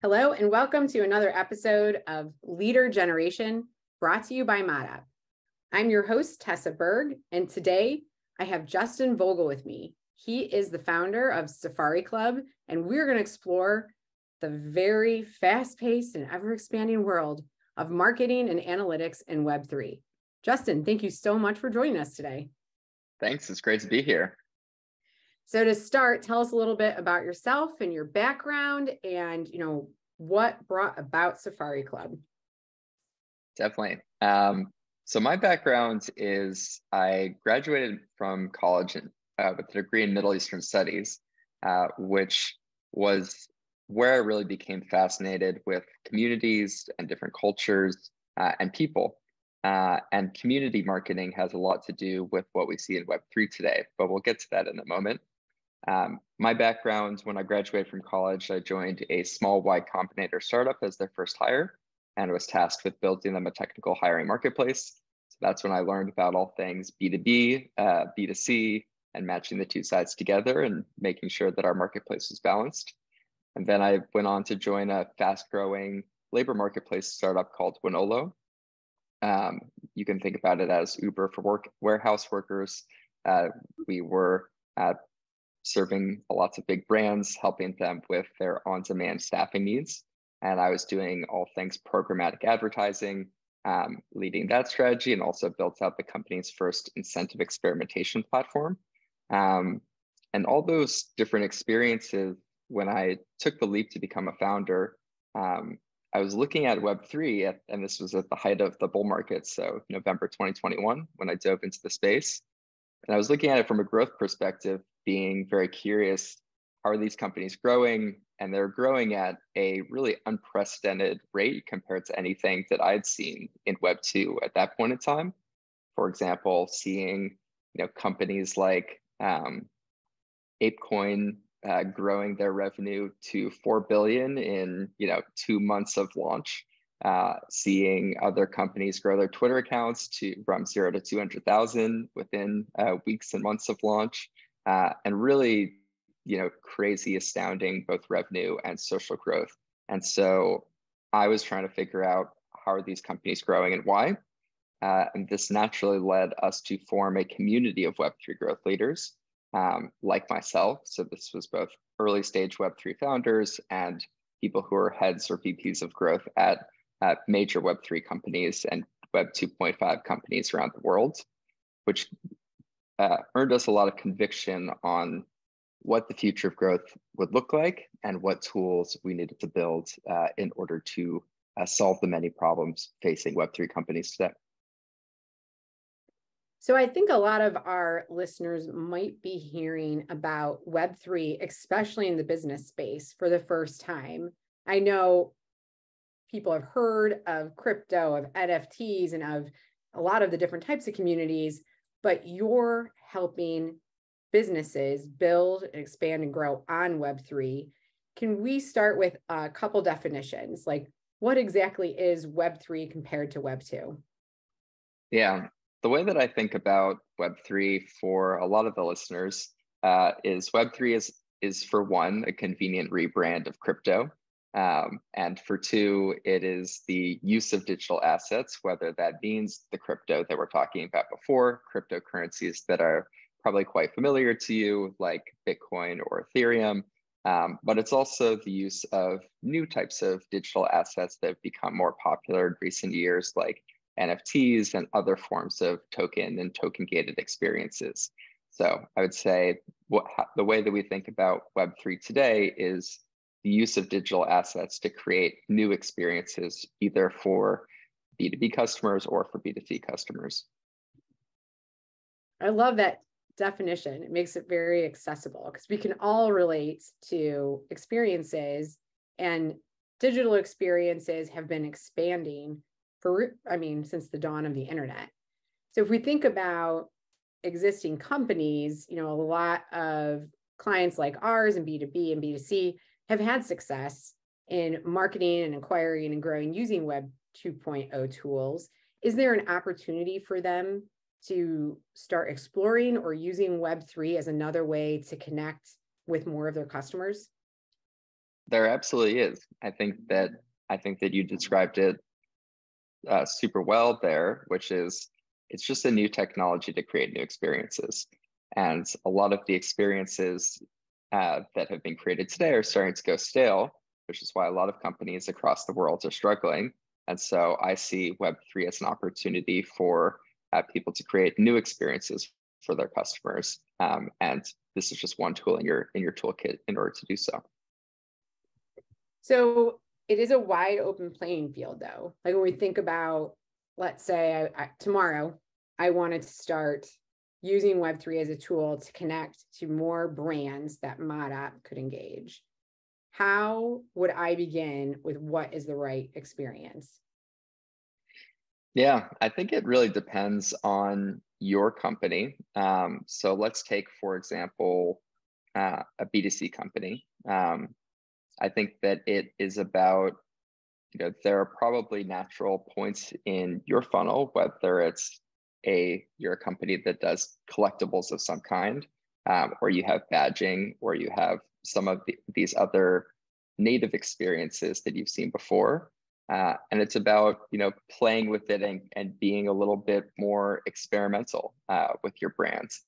Hello, and welcome to another episode of Leader Generation, brought to you by Mata. I'm your host, Tessa Burg, and today I have Justin Vogel with me. He is the founder of Safari Club, and we're going to explore the very fast-paced and ever-expanding world of marketing and analytics in Web3. Justin, thank you so much for joining us today. Thanks. It's great to be here. So to start, tell us a little bit about yourself and your background and, what brought about Safari Club. Definitely. So my background is I graduated from college with a degree in Middle Eastern Studies, which was where I really became fascinated with communities and different cultures and people. And community marketing has a lot to do with what we see in Web3 today, but we'll get to that in a moment. My background, when I graduated from college, I joined a small Y Combinator startup as their first hire and was tasked with building them a technical hiring marketplace. So that's when I learned about all things B2B, B2C, and matching the two sides together and making sure that our marketplace was balanced. And then I went on to join a fast-growing labor marketplace startup called Winolo. You can think about it as Uber for warehouse workers. We were serving lots of big brands, helping them with their on-demand staffing needs. And I was doing all things programmatic advertising, leading that strategy, and also built out the company's first incentive experimentation platform. And all those different experiences, when I took the leap to become a founder, I was looking at Web3, and this was at the height of the bull market, so November 2021, when I dove into the space. And I was looking at it from a growth perspective, being very curious, how are these companies growing? And they're growing at a really unprecedented rate compared to anything that I'd seen in Web2 at that point in time. For example, seeing companies like ApeCoin growing their revenue to 4 billion in 2 months of launch. Seeing other companies grow their Twitter accounts from 0 to 200,000 within weeks and months of launch, and really, crazy, astounding both revenue and social growth. And so I was trying to figure out how are these companies growing and why. And this naturally led us to form a community of Web3 growth leaders like myself. So this was both early stage Web3 founders and people who are heads or VPs of growth at major Web3 companies and Web 2.5 companies around the world, which earned us a lot of conviction on what the future of growth would look like and what tools we needed to build in order to solve the many problems facing Web3 companies today. So I think a lot of our listeners might be hearing about Web3, especially in the business space, for the first time. I know people have heard of crypto, of NFTs, and of a lot of the different types of communities, but you're helping businesses build, expand, and grow on Web3. Can we start with a couple definitions? Like, what exactly is Web3 compared to Web2? Yeah, the way that I think about Web3 for a lot of the listeners is Web3 is for one, a convenient rebrand of crypto. And for two, it is the use of digital assets, whether that means the crypto that we're talking about before, cryptocurrencies that are probably quite familiar to you, like Bitcoin or Ethereum. But it's also the use of new types of digital assets that have become more popular in recent years, like NFTs and other forms of token and token-gated experiences. So I would say the way that we think about Web3 today is the use of digital assets to create new experiences, either for B2B customers or for B2C customers. I love that definition. It makes it very accessible because we can all relate to experiences, and digital experiences have been expanding since the dawn of the internet. So if we think about existing companies, a lot of clients like ours in B2B and B2C have had success in marketing and acquiring and growing using Web 2.0 tools. Is there an opportunity for them to start exploring or using Web3 as another way to connect with more of their customers? There absolutely is. I think that you described it super well there, which is it's just a new technology to create new experiences. And a lot of the experiences that have been created today are starting to go stale, which is why a lot of companies across the world are struggling. And so I see Web3 as an opportunity for people to create new experiences for their customers. And this is just one tool in your toolkit in order to do so. So it is a wide open playing field, though. Like when we think about, let's say tomorrow, I wanted to start using Web3 as a tool to connect to more brands that ModApp could engage. How would I begin with what is the right experience? Yeah, I think it really depends on your company. So let's take, for example, a B2C company. I think that it is about, there are probably natural points in your funnel, whether it's you're a company that does collectibles of some kind, or you have badging, or you have some of these other native experiences that you've seen before. And it's about, playing with it and being a little bit more experimental with your brands.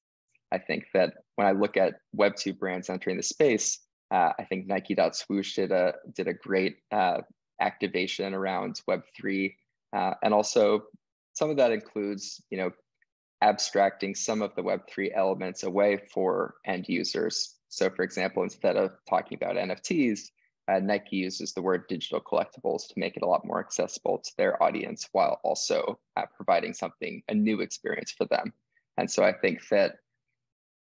I think that when I look at Web2 brands entering the space, I think Nike.Swoosh did a great activation around Web3, and also some of that includes, abstracting some of the Web3 elements away for end users. So, for example, instead of talking about NFTs, Nike uses the word digital collectibles to make it a lot more accessible to their audience, while also providing a new experience for them. And so I think that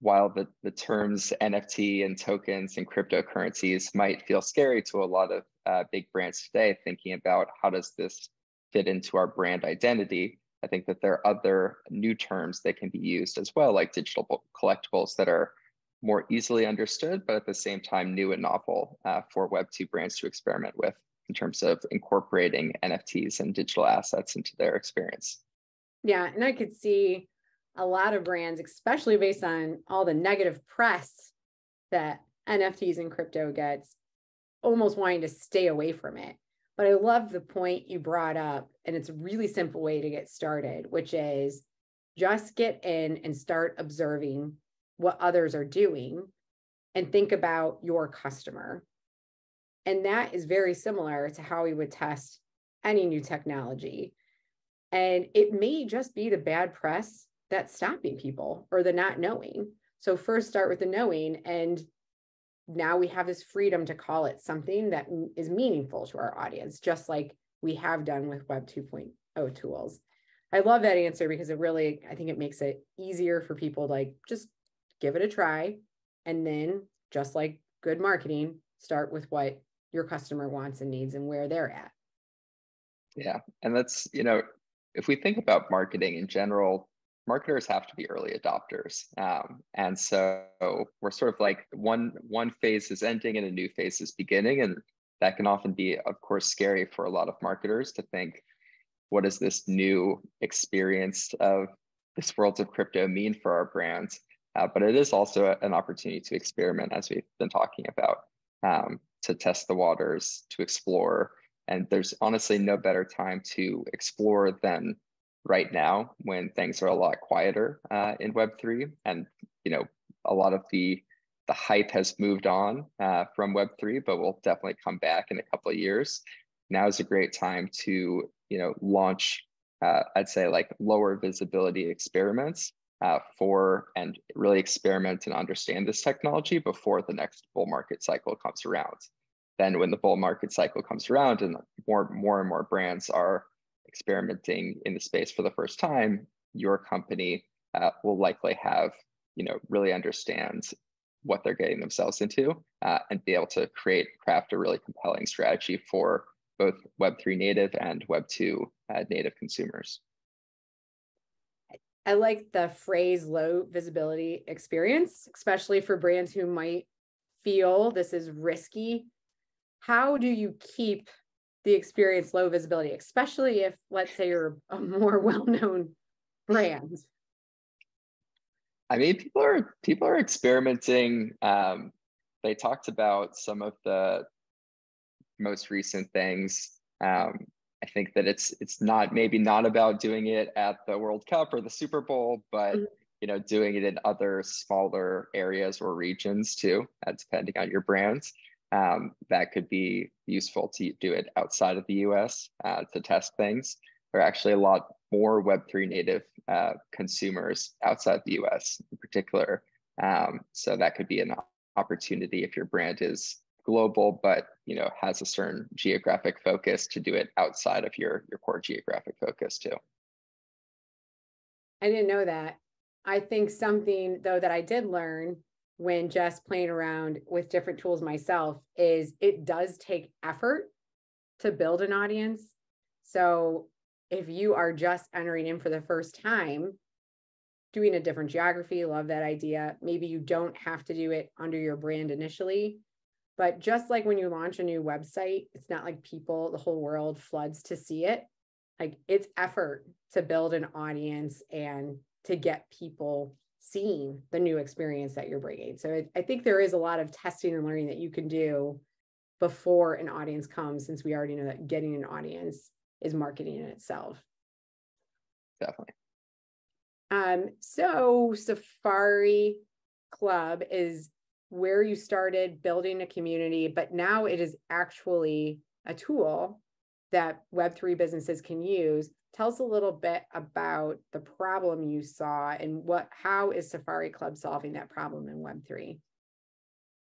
while the terms NFT and tokens and cryptocurrencies might feel scary to a lot of big brands today, thinking about how does this fit into our brand identity, I think that there are other new terms that can be used as well, like digital collectibles, that are more easily understood, but at the same time new and novel for Web2 brands to experiment with in terms of incorporating NFTs and digital assets into their experience. Yeah, and I could see a lot of brands, especially based on all the negative press that NFTs and crypto gets, almost wanting to stay away from it. But I love the point you brought up, and it's a really simple way to get started, which is just get in and start observing what others are doing and think about your customer. And that is very similar to how we would test any new technology. And it may just be the bad press that's stopping people, or the not knowing. So first start with the knowing, and now we have this freedom to call it something that is meaningful to our audience, just like we have done with Web 2.0 tools. I love that answer because I think it makes it easier for people to just give it a try. And then, just like good marketing, start with what your customer wants and needs and where they're at. Yeah. And that's, if we think about marketing in general, marketers have to be early adopters. And so we're sort of like one phase is ending and a new phase is beginning. And that can often be, of course, scary for a lot of marketers to think, what does this new experience of this world of crypto mean for our brands? But it is also an opportunity to experiment, as we've been talking about, to test the waters, to explore. And there's honestly no better time to explore than right now, when things are a lot quieter in Web3. And, a lot of the hype has moved on from Web3, but will definitely come back in a couple of years. Now is a great time to, launch, I'd say, like lower visibility experiments and really experiment and understand this technology before the next bull market cycle comes around. Then when the bull market cycle comes around and more and more brands are experimenting in the space for the first time, your company will likely have, really understand what they're getting themselves into and be able to craft a really compelling strategy for both Web3 native and Web2 native consumers. I like the phrase low visibility experience, especially for brands who might feel this is risky. How do you keep the experience low visibility, especially if, let's say, you're a more well-known brand? I mean, people are experimenting. They talked about some of the most recent things. I think that it's not maybe not about doing it at the World Cup or the Super Bowl, but doing it in other smaller areas or regions too, depending on your brands. That could be useful to do it outside of the US to test things. There are actually a lot more Web3 native consumers outside the US in particular. So that could be an opportunity if your brand is global, but has a certain geographic focus, to do it outside of your core geographic focus too. I didn't know that. I think something though that I did learn when just playing around with different tools myself is it does take effort to build an audience. So if you are just entering in for the first time, doing a different geography, love that idea. Maybe you don't have to do it under your brand initially. But just like when you launch a new website, it's not like the whole world floods to see it. Like, it's effort to build an audience and to get people seeing the new experience that you're bringing. So I think there is a lot of testing and learning that you can do before an audience comes, since we already know that getting an audience is marketing in itself. Definitely. So Safari Club is where you started building a community, but now it is actually a tool that Web3 businesses can use. Tell us a little bit about the problem you saw and how is Safari Club solving that problem in Web3?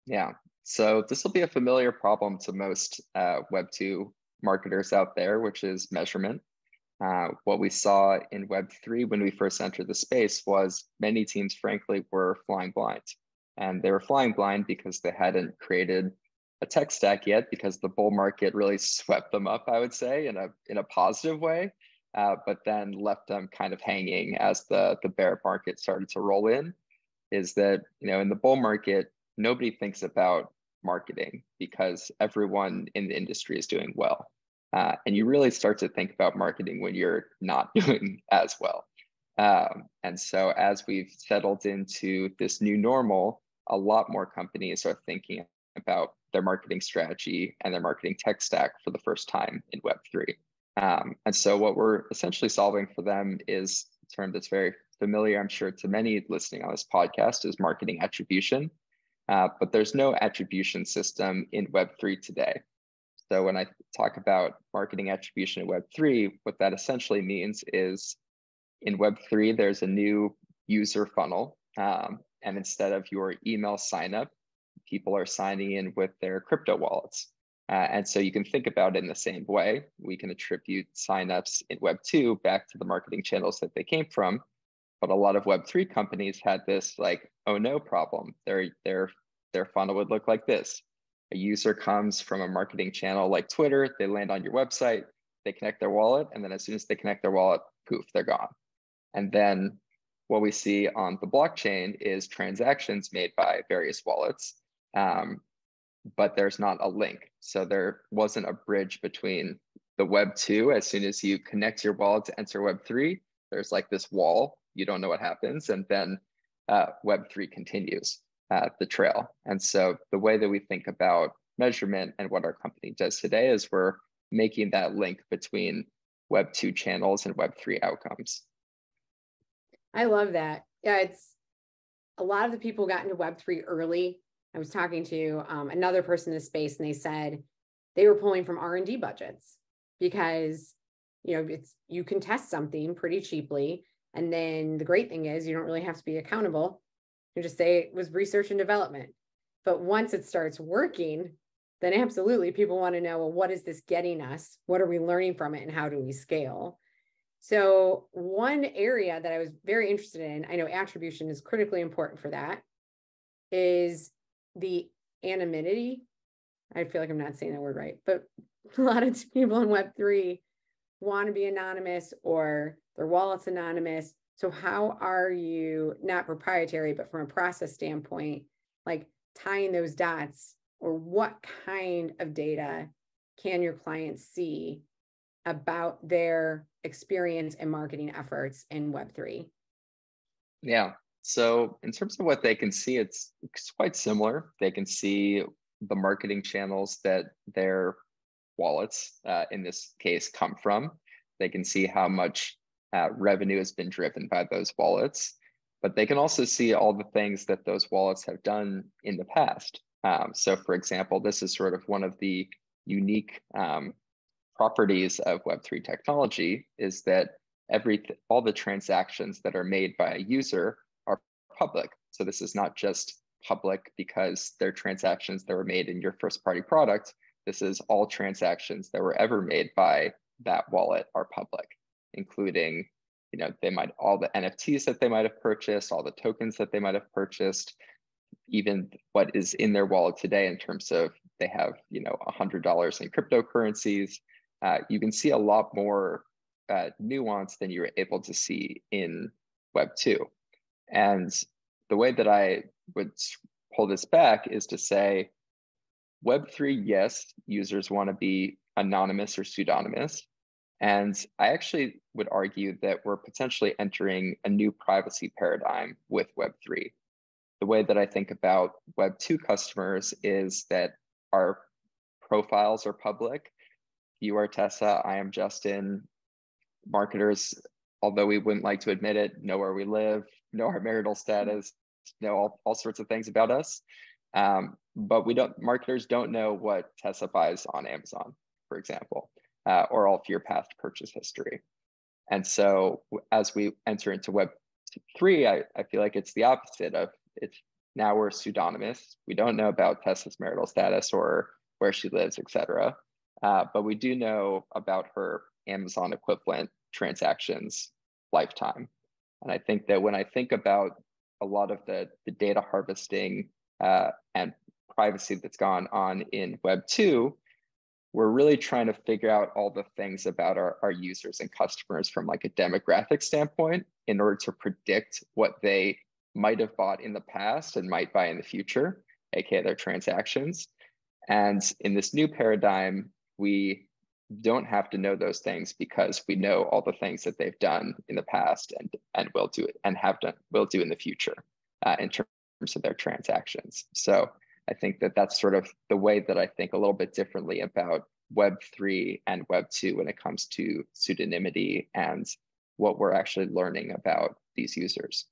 Yeah, so this will be a familiar problem to most Web2 marketers out there, which is measurement. What we saw in Web3 when we first entered the space was many teams, frankly, were flying blind. And they were flying blind because they hadn't created a tech stack yet, because the bull market really swept them up, I would say, in a positive way, but then left them kind of hanging as the bear market started to roll in. Is that, in the bull market, nobody thinks about marketing because everyone in the industry is doing well. And you really start to think about marketing when you're not doing as well. And so as we've settled into this new normal, a lot more companies are thinking about their marketing strategy and their marketing tech stack for the first time in Web3. And so what we're essentially solving for them is a term that's very familiar, I'm sure, to many listening on this podcast, is marketing attribution. But there's no attribution system in Web3 today. So when I talk about marketing attribution in Web3, what that essentially means is in Web3, there's a new user funnel. And instead of your email sign up, people are signing in with their crypto wallets. And so you can think about it in the same way. We can attribute signups in Web2 back to the marketing channels that they came from. But a lot of Web3 companies had this oh no problem. Their funnel would look like this. A user comes from a marketing channel like Twitter, they land on your website, they connect their wallet, and then as soon as they connect their wallet, poof, they're gone. And then what we see on the blockchain is transactions made by various wallets, but there's not a link. So there wasn't a bridge between the Web2. As soon as you connect your wallet to enter Web3, there's this wall, you don't know what happens, and then Web3 continues the trail. And so the way that we think about measurement and what our company does today is we're making that link between Web2 channels and Web3 outcomes. I love that. Yeah, it's a lot of the people got into Web3 early. I was talking to another person in the space, and they said they were pulling from R&D budgets because you can test something pretty cheaply, and then the great thing is you don't really have to be accountable. You just say it was research and development. But once it starts working, then absolutely people want to know, well, what is this getting us? What are we learning from it, and how do we scale? So one area that I was very interested in, I know attribution is critically important for that, is the anonymity. I feel like I'm not saying that word right, but a lot of people in Web3 want to be anonymous or their wallet's anonymous. So how are you, not proprietary, but from a process standpoint, tying those dots, or what kind of data can your clients see about their experience and marketing efforts in Web3? Yeah. So in terms of what they can see, it's quite similar. They can see the marketing channels that their wallets in this case come from. They can see how much revenue has been driven by those wallets, but they can also see all the things that those wallets have done in the past. So for example, this is sort of one of the unique properties of Web3 technology is that all the transactions that are made by a user are public. So this is not just public because they're transactions that were made in your first party product. This is all transactions that were ever made by that wallet are public, including, all the NFTs that they might have purchased, all the tokens that they might have purchased, even what is in their wallet today in terms of they have, $100 in cryptocurrencies. You can see a lot more nuance than you were able to see in Web2. And the way that I would pull this back is to say, Web3, yes, users want to be anonymous or pseudonymous. And I actually would argue that we're potentially entering a new privacy paradigm with Web3. The way that I think about Web2 customers is that our profiles are public. You are Tessa, I am Justin. Marketers, although we wouldn't like to admit it, know where we live, know our marital status, know all sorts of things about us. But marketers don't know what Tessa buys on Amazon, for example, or all of your past purchase history. And so as we enter into Web3, I feel like it's the opposite of it's now we're pseudonymous. We don't know about Tessa's marital status or where she lives, etc. But we do know about her Amazon equivalent transactions lifetime. And I think that when I think about a lot of the data harvesting and privacy that's gone on in Web2, we're really trying to figure out all the things about our users and customers from like a demographic standpoint in order to predict what they might have bought in the past and might buy in the future, aka their transactions. And in this new paradigm, we don't have to know those things because we know all the things that they've done in the past and will do it and will do in the future in terms of their transactions. So I think that that's sort of the way that I think a little bit differently about Web3 and Web2 when it comes to pseudonymity and what we're actually learning about these users.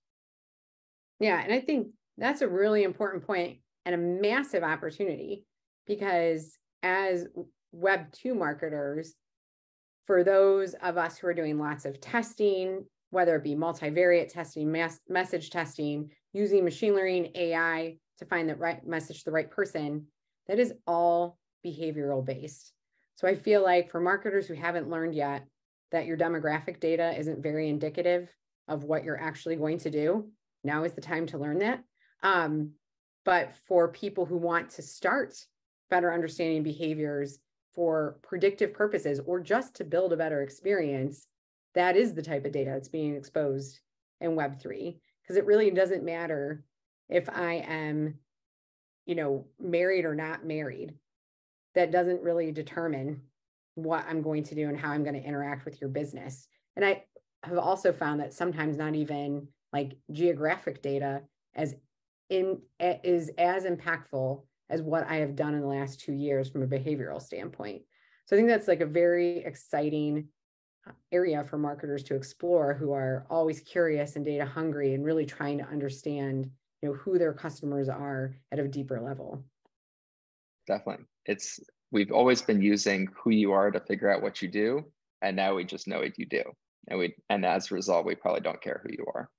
Yeah, and I think that's a really important point and a massive opportunity because as Web2 marketers, for those of us who are doing lots of testing, whether it be multivariate testing, message testing, using machine learning, AI to find the right message to the right person, that is all behavioral based. So I feel like for marketers who haven't learned yet that your demographic data isn't very indicative of what you're actually going to do, now is the time to learn that. But for people who want to start better understanding behaviors for predictive purposes or just to build a better experience, that is the type of data that's being exposed in Web3, because it really doesn't matter if I am, married or not married. That doesn't really determine what I'm going to do and how I'm going to interact with your business. And I have also found that sometimes not even like geographic data is as impactful as what I have done in the last 2 years from a behavioral standpoint. So I think that's like a very exciting area for marketers to explore who are always curious and data hungry and really trying to understand, who their customers are at a deeper level. Definitely. We've always been using who you are to figure out what you do. And now we just know what you do. And as a result, we probably don't care who you are.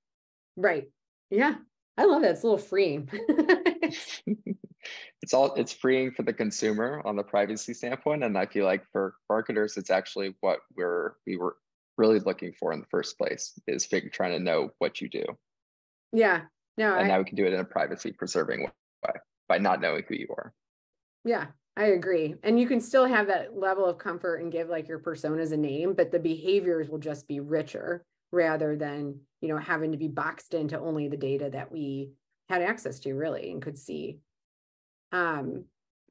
Right. Yeah. I love that. It's a little freeing. It's freeing for the consumer on the privacy standpoint. And I feel like for marketers, it's actually what we were really looking for in the first place is trying to know what you do. Yeah. No. And now we can do it in a privacy preserving way by not knowing who you are. Yeah, I agree. And you can still have that level of comfort and give like your personas a name, but the behaviors will just be richer rather than, having to be boxed into only the data that we had access to really and could see.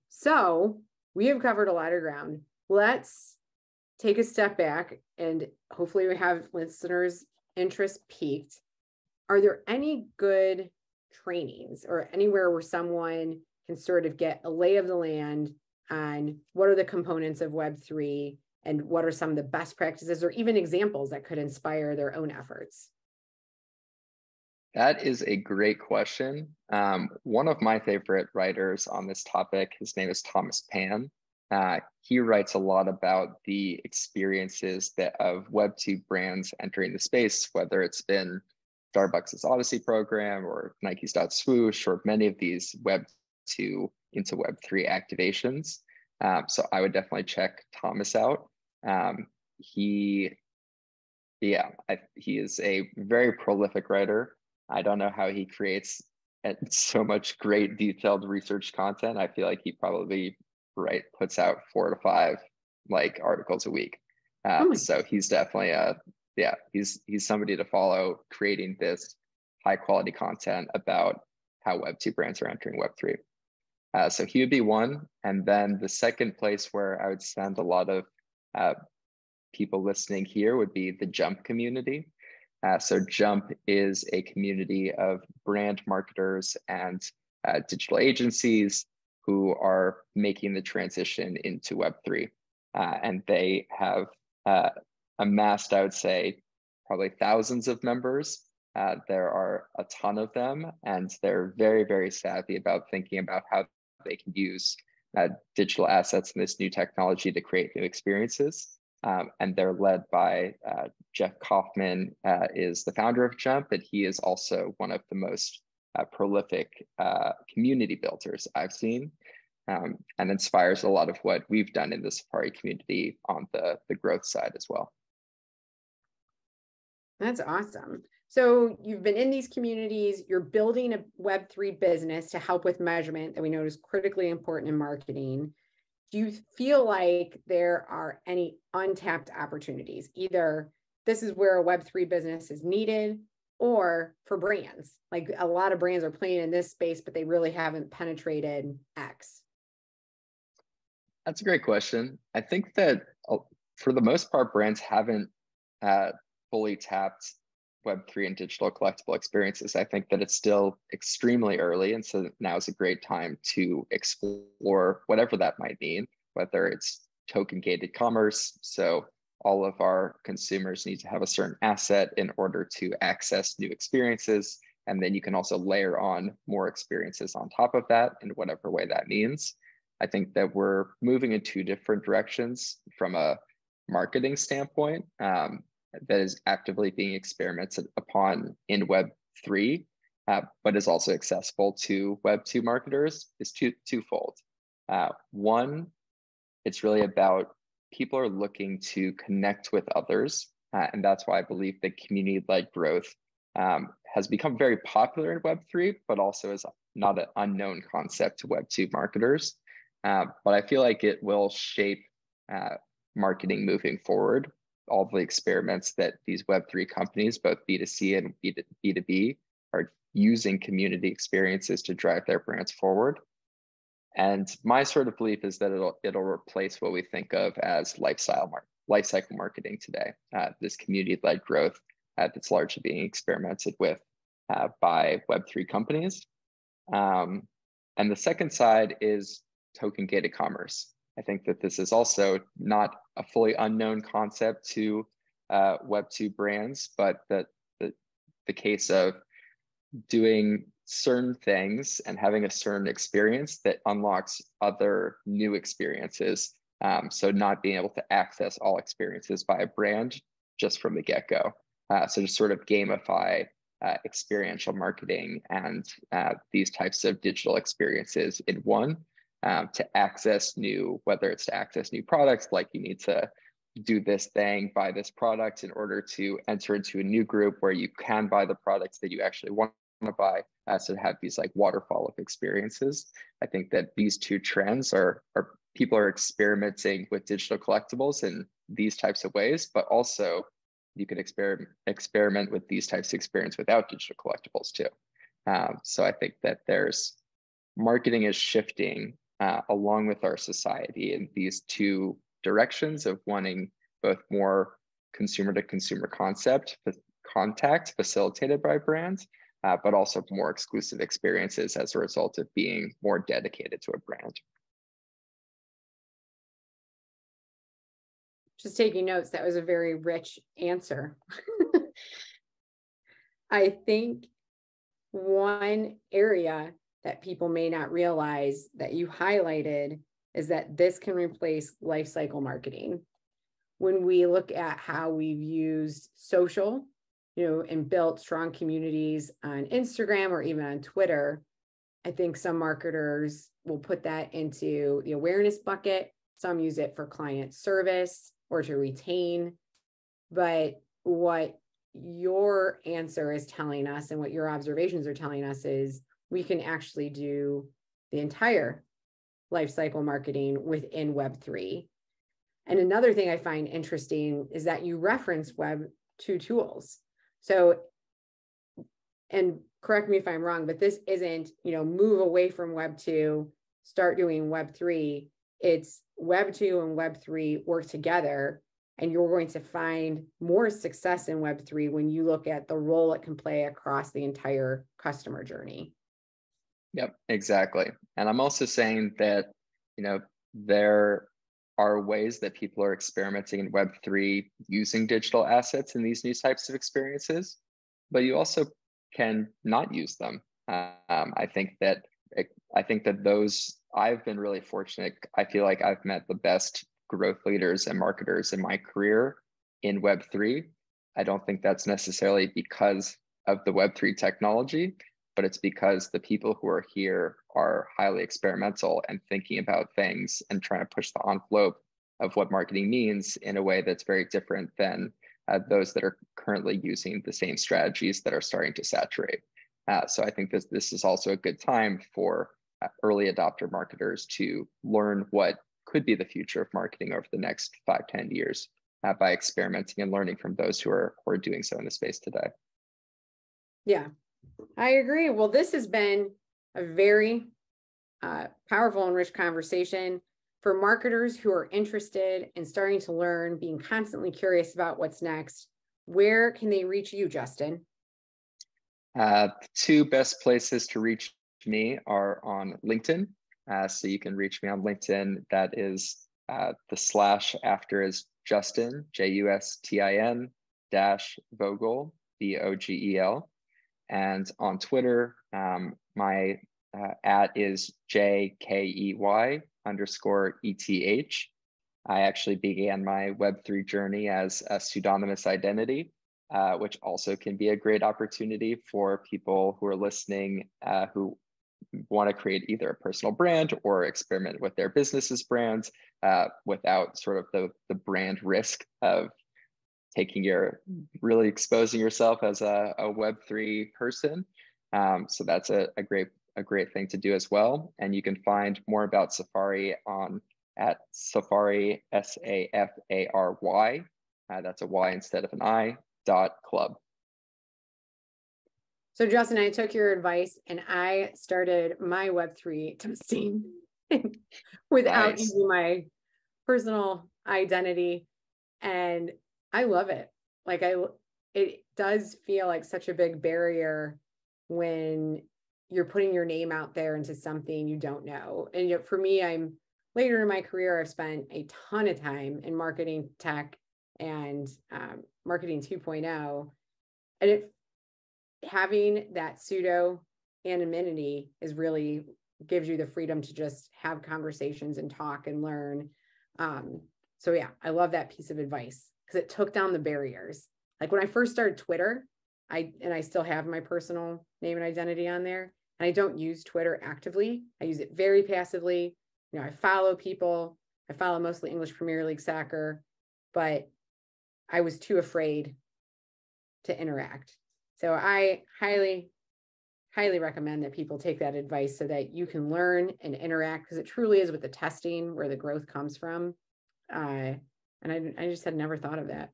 So we have covered a lot of ground. Let's take a step back and hopefully we have listeners' interest peaked. Are there any good trainings or anywhere where someone can sort of get a lay of the land on what are the components of Web3 and what are some of the best practices or even examples that could inspire their own efforts? That is a great question. One of my favorite writers on this topic, his name is Thomas Pan. He writes a lot about the experiences of Web2 brands entering the space, whether it's been Starbucks' Odyssey program or Nike's .swoosh or many of these Web2 into Web3 activations. So I would definitely check Thomas out. He is a very prolific writer. I don't know how he creates so much great detailed research content. I feel like he probably puts out 4 to 5 articles a week. So he's definitely he's somebody to follow, creating this high quality content about how Web2 brands are entering Web3. So he would be one. And then the second place where I would send a lot of people listening here would be the Jump community. So Jump is a community of brand marketers and digital agencies who are making the transition into Web3. And they have amassed, I would say, probably thousands of members. There are a ton of them, and they're very, very savvy about thinking about how they can use digital assets and this new technology to create new experiences. And they're led by Jeff Kaufman, is the founder of Jump, and he is also one of the most prolific community builders I've seen, and inspires a lot of what we've done in the Safari community on the growth side as well. That's awesome. So you've been in these communities, you're building a Web3 business to help with measurement that we know is critically important in marketing. Do you feel like there are any untapped opportunities? Either this is where a Web3 business is needed, or for brands, like a lot of brands are playing in this space, but they really haven't penetrated X. That's a great question. I think that for the most part, brands haven't fully tapped Web3 and digital collectible experiences. I think that it's still extremely early. And so now is a great time to explore whatever that might mean, whether it's token gated commerce. So all of our consumers need to have a certain asset in order to access new experiences. And then you can also layer on more experiences on top of that in whatever way that means. I think that we're moving in 2 different directions from a marketing standpoint. That is actively being experimented upon in Web3, but is also accessible to Web2 marketers, is twofold. One, it's really about people are looking to connect with others, and that's why I believe that community-led growth has become very popular in Web3, but also is not an unknown concept to Web2 marketers. But I feel like it will shape marketing moving forward. All the experiments that these Web3 companies, both B2C and B2B, are using community experiences to drive their brands forward. And my sort of belief is that it'll replace what we think of as life cycle marketing today. This community-led growth that's largely being experimented with by Web3 companies. And the second side is token gated commerce. I think that this is also not a fully unknown concept to Web2 brands, but the case of doing certain things and having a certain experience that unlocks other new experiences. So not being able to access all experiences by a brand just from the get-go. So just sort of gamify experiential marketing and these types of digital experiences in one. To access whether it's to access new products, like you need to do this thing, buy this product in order to enter into a new group where you can buy the products that you actually want to buy. So to have these waterfall of experiences. I think that these 2 trends are people are experimenting with digital collectibles in these types of ways, but also you can experiment with these types of experience without digital collectibles too. So I think that marketing is shifting along with our society in these 2 directions of wanting both more consumer to consumer contact facilitated by brands, but also more exclusive experiences as a result of being more dedicated to a brand. just taking notes. That was a very rich answer. I think one area that people may not realize that you highlighted is that this can replace lifecycle marketing. When we look at how we've used social, and built strong communities on Instagram or even on Twitter, I think some marketers will put that into the awareness bucket. Some use it for client service or to retain. But what your answer is telling us and what your observations are telling us is we can actually do the entire lifecycle marketing within Web3. And another thing I find interesting is that you reference Web2 tools. So, and correct me if I'm wrong, but this isn't, move away from Web2, start doing Web3. It's Web2 and Web3 work together, and you're going to find more success in Web3 when you look at the role it can play across the entire customer journey. Yep, exactly. And I'm also saying that, there are ways that people are experimenting in Web3 using digital assets in these new types of experiences, but you also can not use them. I think that those, I've been really fortunate. I feel like I've met the best growth leaders and marketers in my career in Web3. I don't think that's necessarily because of the Web3 technology, but it's because the people who are here are highly experimental and thinking about things and trying to push the envelope of what marketing means in a way that's very different than those that are currently using the same strategies that are starting to saturate. So I think this is also a good time for early adopter marketers to learn what could be the future of marketing over the next 5-10 years by experimenting and learning from those who are doing so in the space today. Yeah, I agree. Well, this has been a very powerful and rich conversation for marketers who are interested in starting to learn, being constantly curious about what's next. Where can they reach you, Justin? Two best places to reach me are on LinkedIn. So you can reach me on LinkedIn. That is the slash after is Justin, Justin -Vogel, Vogel. And on Twitter, my at is JKEY_ETH. I actually began my Web3 journey as a pseudonymous identity, which also can be a great opportunity for people who are listening who want to create either a personal brand or experiment with their business's brand without sort of the brand risk of really exposing yourself as a Web3 person. So that's a great thing to do as well. And you can find more about Safari at Safari, SAFARY. That's a Y instead of an I, .club. So Justin, I took your advice and I started my Web3 testing without using my personal identity. And I love it. Like it does feel like such a big barrier when you're putting your name out there into something you don't know. And for me, I'm later in my career, I've spent a ton of time in marketing tech and marketing 2.0. And having that pseudo anonymity is really gives you the freedom to just have conversations and talk and learn. So yeah, I love that piece of advice because it took down the barriers. Like when I first started Twitter, I still have my personal name and identity on there, and I don't use Twitter actively. I use it very passively. I follow people. I follow mostly English Premier League soccer, but I was too afraid to interact. So I highly recommend that people take that advice so that you can learn and interact, because it truly is with the testing where the growth comes from. And I just had never thought of that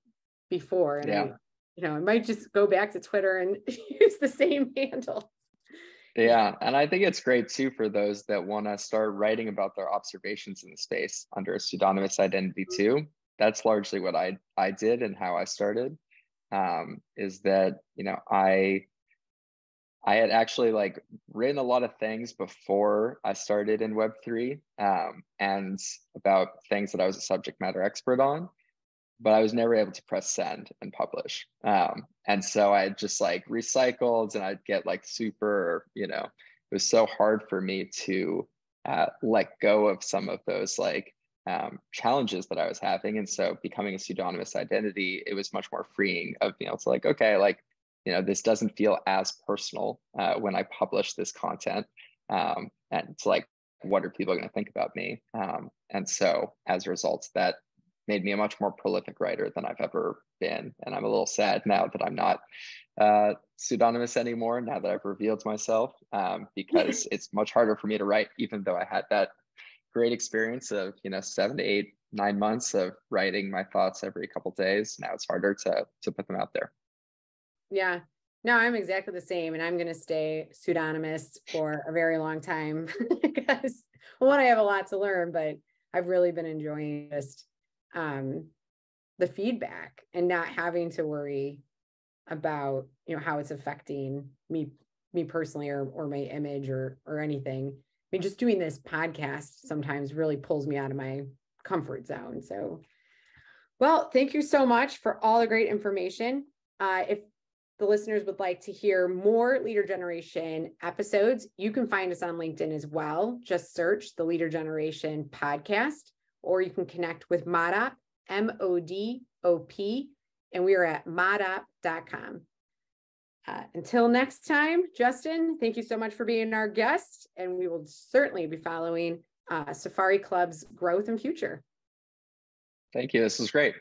before. And yeah. I might just go back to Twitter and use the same handle. Yeah, and I think it's great too for those that want to start writing about their observations in the space under a pseudonymous identity too. That's largely what I did and how I started. Is that I had actually written a lot of things before I started in Web3 and about things that I was a subject matter expert on. but I was never able to press send and publish. And so I just like recycled, and I'd get like super, it was so hard for me to let go of some of those like challenges that I was having. And so becoming a pseudonymous identity, it was much more freeing of being able to like, okay, like, this doesn't feel as personal when I publish this content. And it's like, what are people going to think about me? And so as a result, that made me a much more prolific writer than I've ever been. And I'm a little sad now that I'm not pseudonymous anymore, now that I've revealed myself, because it's much harder for me to write, even though I had that great experience of 7 to 8, 9 months of writing my thoughts every couple of days. Now it's harder to put them out there. Yeah, no, I'm exactly the same, and I'm going to stay pseudonymous for a very long time because one, I have a lot to learn, but I've really been enjoying just the feedback and not having to worry about how it's affecting me personally or my image or anything. I mean, just doing this podcast sometimes really pulls me out of my comfort zone. So, well, thank you so much for all the great information. If the listeners would like to hear more Leader Generation episodes, you can find us on LinkedIn as well. Just search the Leader Generation podcast, or you can connect with Modop, MODOP, and we are at modop.com. Until next time, Justin, thank you so much for being our guest, and we will certainly be following Safari Club's growth and future. Thank you. This was great.